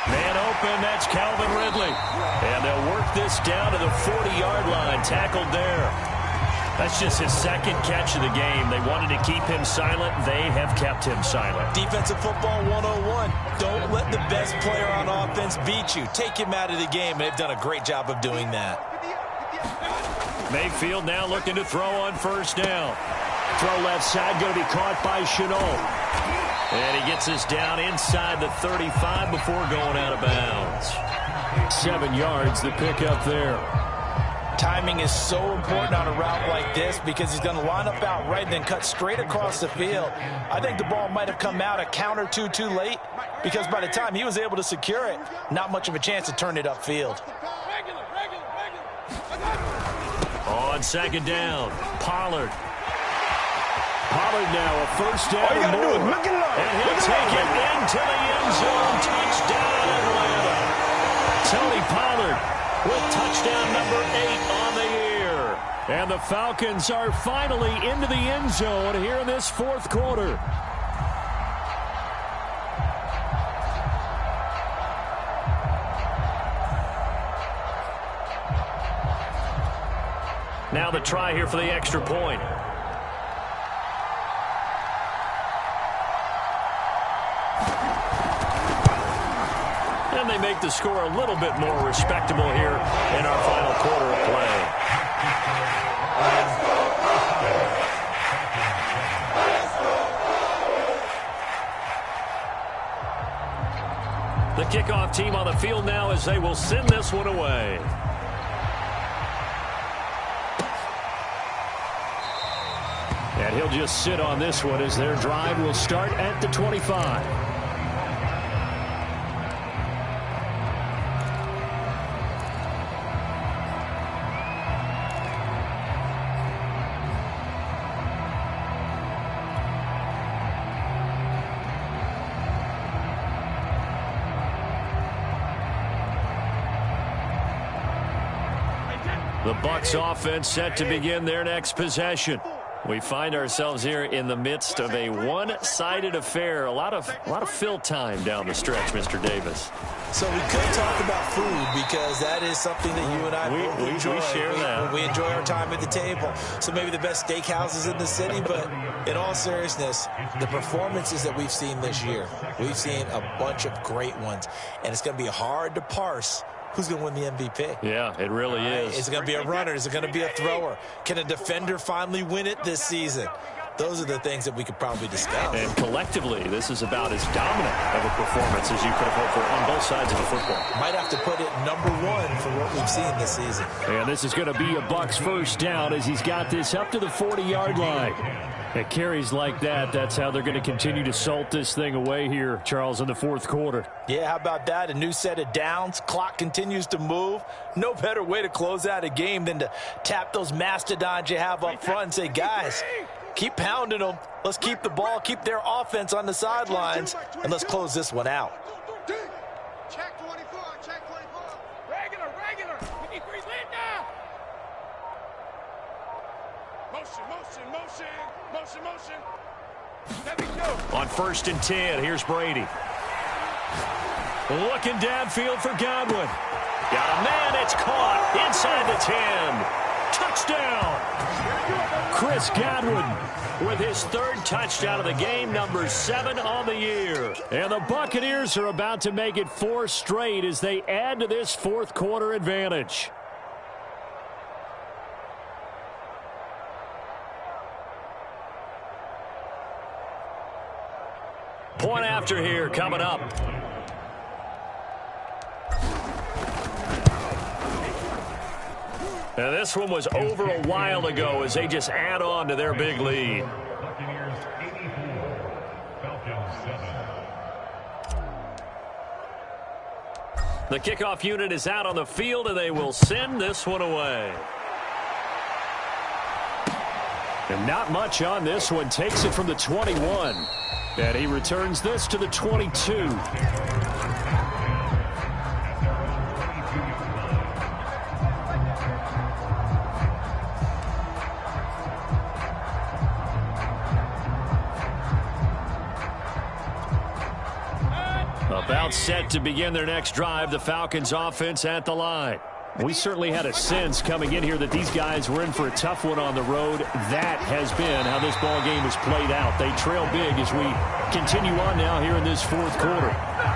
Man open, that's Calvin Ridley. And they'll work this down to the 40-yard line, tackled there. That's just his second catch of the game. They wanted to keep him silent. They have kept him silent. Defensive football 101. Don't let the best player on offense beat you. Take him out of the game, and they've done a great job of doing that. Mayfield now looking to throw on first down. Throw left side, going to be caught by Chenault. And he gets this down inside the 35 before going out of bounds. 7 yards, the pickup there. Timing is so important on a route like this because he's going to line up out right and then cut straight across the field. I think the ball might have come out a count or two too late because by the time he was able to secure it, not much of a chance to turn it upfield. On second down, Pollard. Pollard now a first down and more. And he'll take it into the end zone. Touchdown, Atlanta. Tony Pollard with touchdown number 8 on the year. And the Falcons are finally into the end zone here in this fourth quarter. Now the try here for the extra point. And they make the score a little bit more respectable here in our final quarter of play. The kickoff team on the field now as they will send this one away. And he'll just sit on this one as their drive will start at the 25. The Bucs offense set to begin their next possession. We find ourselves here in the midst of a one-sided affair. A lot of fill time down the stretch, Mr. Davis. So we could talk about food because that is something that you and I both enjoy. We share that. We enjoy our time at the table. So maybe the best steakhouses in the city, but in all seriousness, the performances that we've seen this year, we've seen a bunch of great ones, and it's going to be hard to parse who's going to win the MVP. Yeah, it really is. Is it going to be a runner? Is it going to be a thrower? Can a defender finally win it this season? Those are the things that we could probably discuss. And collectively, this is about as dominant of a performance as you could have hoped for on both sides of the football. Might have to put it number 1 for what we've seen this season. And this is going to be a Bucs first down as he's got this up to the 40-yard line. At carries like that, that's how they're going to continue to salt this thing away here, Charles, in the fourth quarter. Yeah, how about that? A new set of downs. Clock continues to move. No better way to close out a game than to tap those mastodons you have up front and say, guys, keep pounding them. Let's keep the ball, keep their offense on the sidelines, and let's close this one out. Check 24, check 24. Regular. We need 3 lead now. Motion. Let me go. On 1st and 10, here's Brady. Looking downfield for Godwin. Got a man, it's caught inside the 10. Touchdown. Chris Godwin with his 3rd touchdown of the game, number 7 on the year. And the Buccaneers are about to make it 4 straight as they add to this fourth quarter advantage. Point after here coming up. And this one was over a while ago as they just add on to their big lead. Buccaneers 84, Falcons 7. The kickoff unit is out on the field, and they will send this one away. And not much on this one. Takes it from the 21. And he returns this to the 22. About set to begin their next drive, the Falcons offense at the line. We certainly had a sense coming in here that these guys were in for a tough one on the road. That has been how this ball game has played out. They trail big as we continue on now here in this fourth quarter.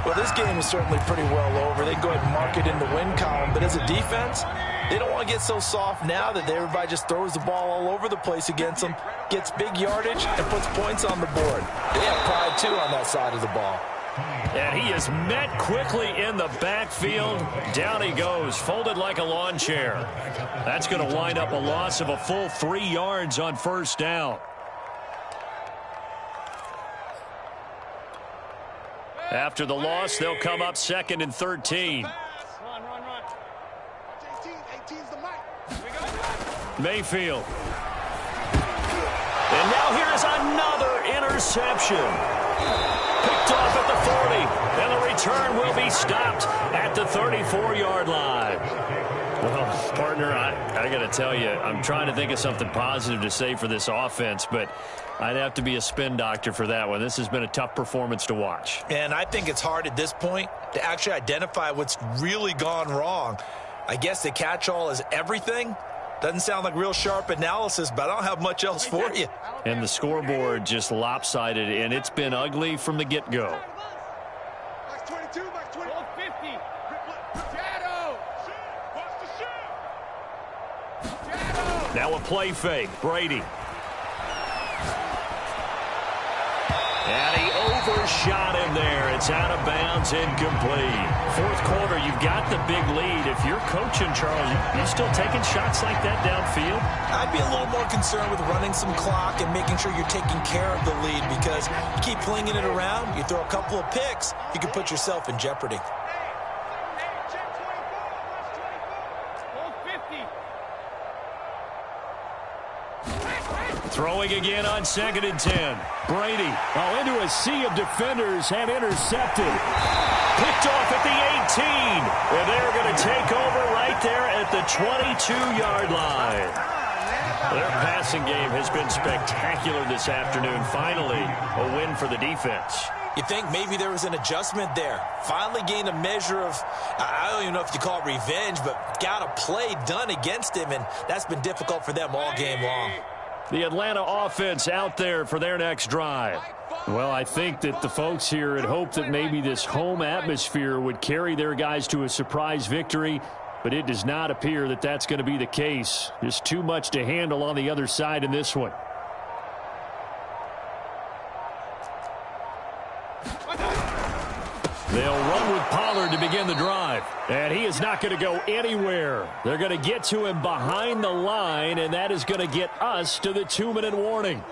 Well, this game is certainly pretty well over. They go ahead and mark it in the win column. But as a defense, they don't want to get so soft now that everybody just throws the ball all over the place against them, gets big yardage, and puts points on the board. They have pride, too, on that side of the ball. And he is met quickly in the backfield. Down he goes, folded like a lawn chair. That's going to wind up a loss of a full 3 yards on first down. After the loss, they'll come up 2nd and 13. Mayfield. And now here's another interception. Picked off at the 40, and the return will be stopped at the 34-yard line. Well, partner, I got to tell you, I'm trying to think of something positive to say for this offense, but I'd have to be a spin doctor for that one. This has been a tough performance to watch. And I think it's hard at this point to actually identify what's really gone wrong. I guess the catch-all is everything. Doesn't sound like real sharp analysis, but I don't have much else for you. And the scoreboard just lopsided, and it's been ugly from the get-go. Max 22, Max 20. 50. Now a play fake. Brady. And he overshot him there. It's out of bounds, incomplete. Fourth quarter, you've got the big lead. If you're coaching, Charles, you still taking shots like that downfield? I'd be a little more concerned with running some clock and making sure you're taking care of the lead, because you keep flinging it around, you throw a couple of picks, you can put yourself in jeopardy. Throwing again on 2nd and 10. Brady, into a sea of defenders and intercepted. Picked off at the 18. And they're going to take over right there at the 22-yard line. Their passing game has been spectacular this afternoon. Finally, a win for the defense. You think maybe there was an adjustment there. Finally gained a measure of, I don't even know if you call it revenge, but got a play done against him, and that's been difficult for them all game long. The Atlanta offense out there for their next drive. Well, I think that the folks here had hoped that maybe this home atmosphere would carry their guys to a surprise victory, but it does not appear that that's going to be the case. Just too much to handle on the other side in this one. They'll run with Pollard to begin the drive. And he is not going to go anywhere. They're going to get to him behind the line, and that is going to get us to the 2-minute warning.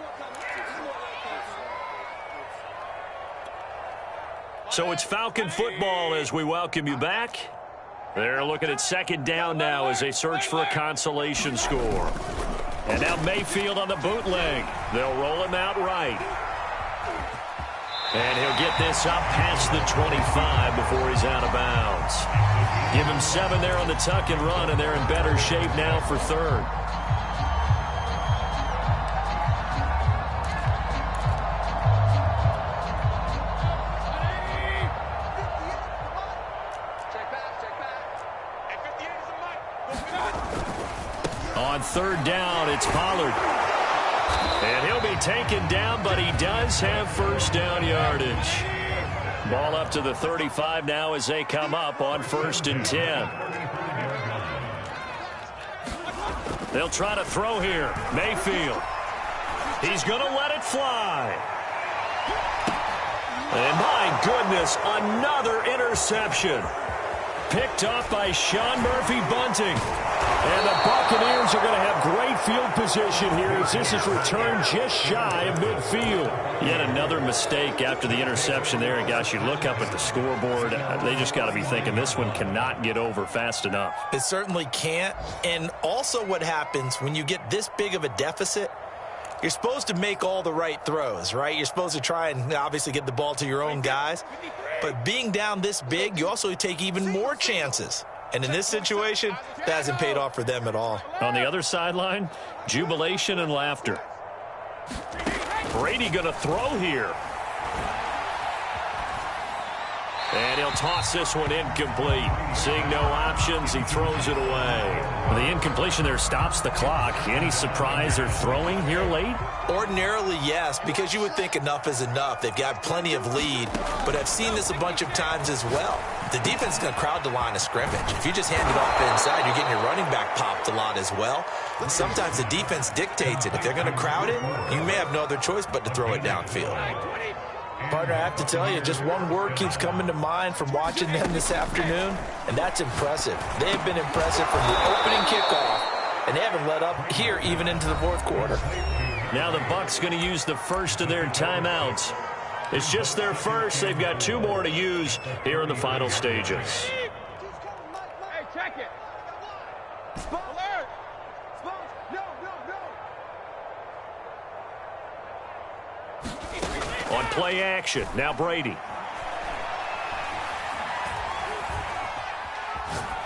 So it's Falcon football as we welcome you back. They're looking at 2nd down now as they search for a consolation score. And now Mayfield on the bootleg. They'll roll him out right. And he'll get this up past the 25 before he's out of bounds. Give him 7 there on the tuck and run, and they're in better shape now for 3rd. On 3rd down, it's Pollard. And he'll be taken down, but he does have first down yardage. Ball up to the 35 now as they come up on 1st and 10. They'll try to throw here. Mayfield. He's going to let it fly. And my goodness, another interception. Picked off by Sean Murphy-Bunting. And the Buccaneers are going to have great field position here as this is returned just shy of midfield. Yet another mistake after the interception there. And, gosh, you look up at the scoreboard, they just got to be thinking this one cannot get over fast enough. It certainly can't. And also what happens when you get this big of a deficit, you're supposed to make all the right throws, right? You're supposed to try and obviously get the ball to your own guys. But being down this big, you also take even more chances. And in this situation, that hasn't paid off for them at all. On the other sideline, jubilation and laughter. Brady going to throw here. And he'll toss this one incomplete. Seeing no options, he throws it away. The incompletion there stops the clock. Any surprise they're throwing here late? Ordinarily, yes, because you would think enough is enough. They've got plenty of lead, but I've seen this a bunch of times as well. The defense is going to crowd the line of scrimmage. If you just hand it off inside, you're getting your running back popped a lot as well. And sometimes the defense dictates it. If they're going to crowd it, you may have no other choice but to throw it downfield. Partner, I have to tell you, just one word keeps coming to mind from watching them this afternoon, and that's impressive. They have been impressive from the opening kickoff, and they haven't let up here even into the fourth quarter. Now the Bucs going to use the first of their timeouts. It's just their first. They've got 2 more to use here in the final stages. Hey, check it. Alert. No. On play action, now Brady.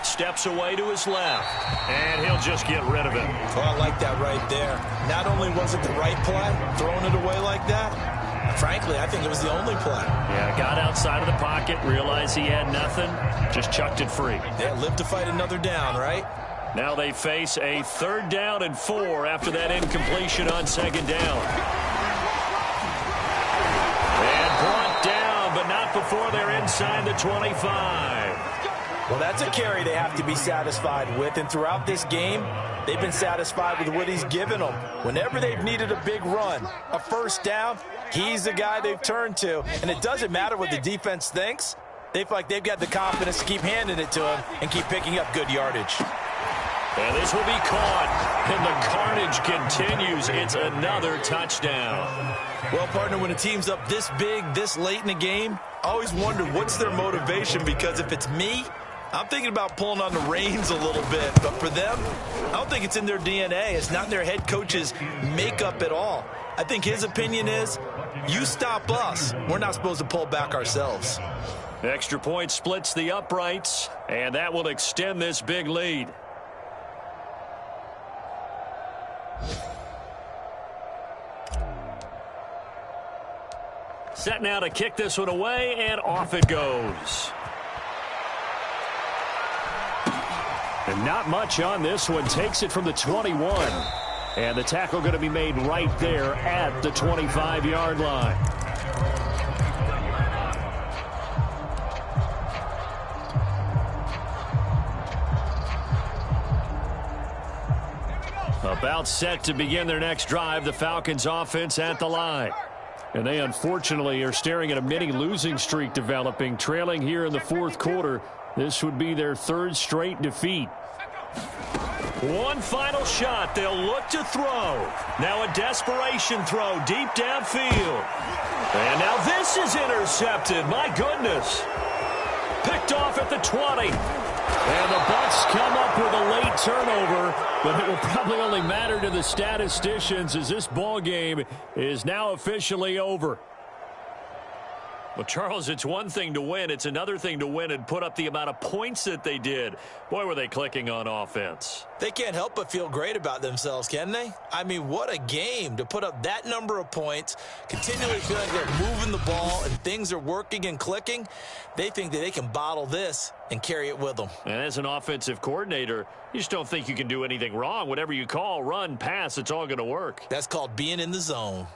Steps away to his left, and he'll just get rid of it. Oh, I like that right there. Not only was it the right play, throwing it away like that, frankly, I think it was the only play. Yeah, got outside of the pocket, realized he had nothing, just chucked it free. Yeah, live to fight another down, right? Now they face a 3rd down and 4 after that incompletion on 2nd down. And brought down, but not before they're inside the 25. Well, that's a carry they have to be satisfied with, and throughout this game, they've been satisfied with what he's given them. Whenever they've needed a big run, a 1st down, he's the guy they've turned to, and it doesn't matter what the defense thinks. They feel like they've got the confidence to keep handing it to him and keep picking up good yardage. And this will be caught, and the carnage continues. It's another touchdown. Well, partner, when a team's up this big, this late in the game, I always wonder what's their motivation, because if it's me, I'm thinking about pulling on the reins a little bit. But for them, I don't think it's in their DNA. It's not in their head coach's makeup at all. I think his opinion is, you stop us, we're not supposed to pull back ourselves. Extra point splits the uprights, and that will extend this big lead. Set now to kick this one away, and off it goes. And not much on this one. Takes it from the 21. And the tackle going to be made right there at the 25-yard line. About set to begin their next drive, the Falcons offense at the line. And they unfortunately are staring at a mini losing streak developing, trailing here in the 4th quarter. This would be their 3rd straight defeat. One final shot. They'll look to throw. Now a desperation throw deep downfield. And now this is intercepted. My goodness. Picked off at the 20. And the Bucs come up with a late turnover, but it will probably only matter to the statisticians as this ball game is now officially over. Well, Charles, it's one thing to win. It's another thing to win and put up the amount of points that they did. Boy, were they clicking on offense. They can't help but feel great about themselves, can they? I mean, what a game to put up that number of points, continually feel like they're moving the ball and things are working and clicking. They think that they can bottle this and carry it with them. And as an offensive coordinator, you just don't think you can do anything wrong. Whatever you call, run, pass, it's all going to work. That's called being in the zone.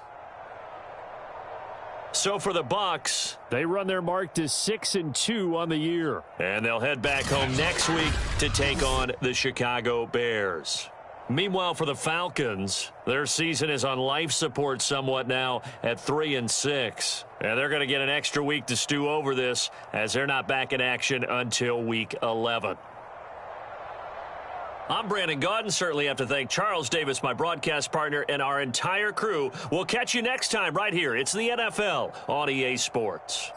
So for the Bucs, they run their mark to 6-2 on the year. And they'll head back home next week to take on the Chicago Bears. Meanwhile, for the Falcons, their season is on life support somewhat now at 3-6. And they're going to get an extra week to stew over this as they're not back in action until week 11. I'm Brandon Gaudin. Certainly have to thank Charles Davis, my broadcast partner, and our entire crew. We'll catch you next time right here. It's the NFL on EA Sports.